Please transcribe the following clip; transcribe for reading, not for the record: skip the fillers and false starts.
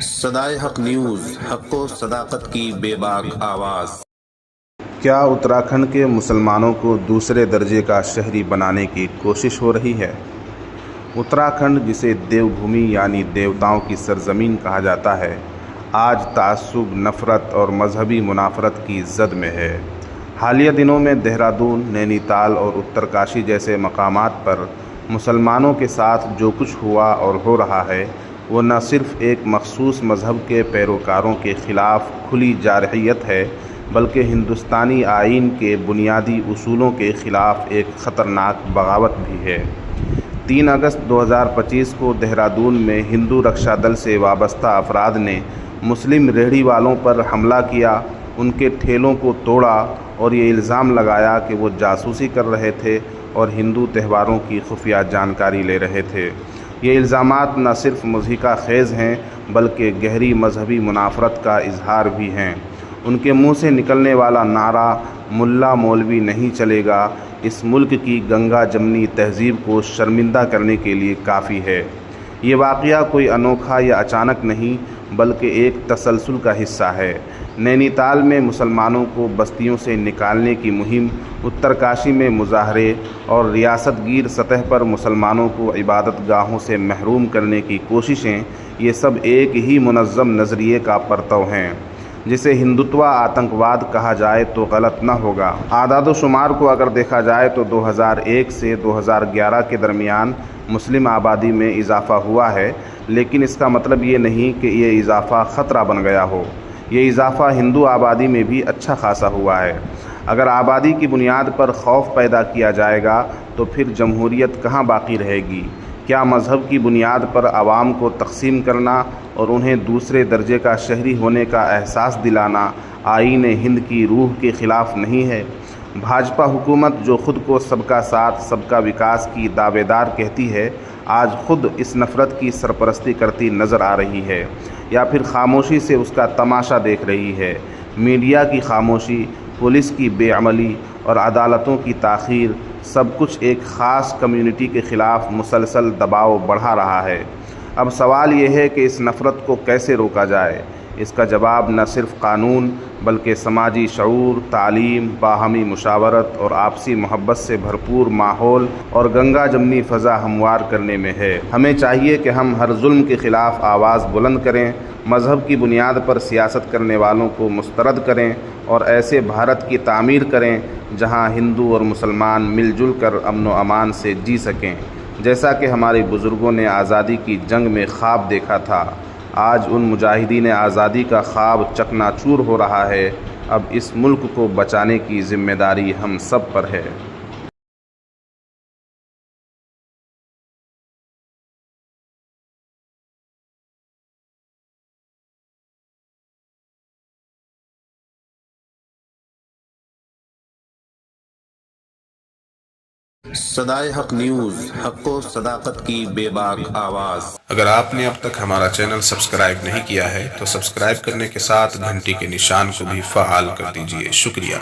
صدائے حق نیوز، حق و صداقت کی بے باک آواز۔ کیا اتراکھنڈ کے مسلمانوں کو دوسرے درجے کا شہری بنانے کی کوشش ہو رہی ہے؟ اتراکھنڈ، جسے دیو بھومی یعنی دیوتاؤں کی سرزمین کہا جاتا ہے، آج تعصب، نفرت اور مذہبی منافرت کی زد میں ہے۔ حالیہ دنوں میں دہرادون، نینی تال اور اترکاشی جیسے مقامات پر مسلمانوں کے ساتھ جو کچھ ہوا اور ہو رہا ہے، وہ نہ صرف ایک مخصوص مذہب کے پیروکاروں کے خلاف کھلی جارحیت ہے، بلکہ ہندوستانی آئین کے بنیادی اصولوں کے خلاف ایک خطرناک بغاوت بھی ہے۔ 3 اگست 2025 کو دہرادون میں ہندو رکشا دل سے وابستہ افراد نے مسلم ریہڑی والوں پر حملہ کیا، ان کے ٹھیلوں کو توڑا اور یہ الزام لگایا کہ وہ جاسوسی کر رہے تھے اور ہندو تہواروں کی خفیہ جانکاری لے رہے تھے۔ یہ الزامات نہ صرف مضحکہ خیز ہیں بلکہ گہری مذہبی منافرت کا اظہار بھی ہیں۔ ان کے منہ سے نکلنے والا نعرہ ملا مولوی نہیں چلے گا اس ملک کی گنگا جمنی تہذیب کو شرمندہ کرنے کے لیے کافی ہے۔ یہ واقعہ کوئی انوکھا یا اچانک نہیں بلکہ ایک تسلسل کا حصہ ہے۔ نینی تال میں مسلمانوں کو بستیوں سے نکالنے کی مہم، اترکاشی میں مظاہرے اور ریاست گیر سطح پر مسلمانوں کو عبادت گاہوں سے محروم کرنے کی کوششیں، یہ سب ایک ہی منظم نظریے کا پرتو ہیں، جسے ہندوتوا آتنکواد کہا جائے تو غلط نہ ہوگا۔ اعداد و شمار کو اگر دیکھا جائے تو 2001 سے 2011 کے درمیان مسلم آبادی میں اضافہ ہوا ہے، لیکن اس کا مطلب یہ نہیں کہ یہ اضافہ خطرہ بن گیا ہو۔ یہ اضافہ ہندو آبادی میں بھی اچھا خاصا ہوا ہے۔ اگر آبادی کی بنیاد پر خوف پیدا کیا جائے گا تو پھر جمہوریت کہاں باقی رہے گی؟ کیا مذہب کی بنیاد پر عوام کو تقسیم کرنا اور انہیں دوسرے درجے کا شہری ہونے کا احساس دلانا آئین ہند کی روح کے خلاف نہیں ہے؟ بھاجپا حکومت، جو خود کو سب کا ساتھ، سب کا وکاس کی دعوے دار کہتی ہے، آج خود اس نفرت کی سرپرستی کرتی نظر آ رہی ہے، یا پھر خاموشی سے اس کا تماشا دیکھ رہی ہے۔ میڈیا کی خاموشی، پولیس کی بے عملی اور عدالتوں کی تاخیر، سب کچھ ایک خاص کمیونٹی کے خلاف مسلسل دباؤ بڑھا رہا ہے۔ اب سوال یہ ہے کہ اس نفرت کو کیسے روکا جائے؟ اس کا جواب نہ صرف قانون بلکہ سماجی شعور، تعلیم، باہمی مشاورت اور آپسی محبت سے بھرپور ماحول اور گنگا جمنی فضا ہموار کرنے میں ہے۔ ہمیں چاہیے کہ ہم ہر ظلم کے خلاف آواز بلند کریں، مذہب کی بنیاد پر سیاست کرنے والوں کو مسترد کریں اور ایسے بھارت کی تعمیر کریں جہاں ہندو اور مسلمان مل جل کر امن و امان سے جی سکیں، جیسا کہ ہمارے بزرگوں نے آزادی کی جنگ میں خواب دیکھا تھا۔ آج ان مجاہدین آزادی کا خواب چکنا چور ہو رہا ہے۔ اب اس ملک کو بچانے کی ذمہ داری ہم سب پر ہے۔ صدائے حق نیوز، حق و صداقت کی بے باک آواز۔ اگر آپ نے اب تک ہمارا چینل سبسکرائب نہیں کیا ہے تو سبسکرائب کرنے کے ساتھ گھنٹی کے نشان کو بھی فعال کر دیجئے۔ شکریہ۔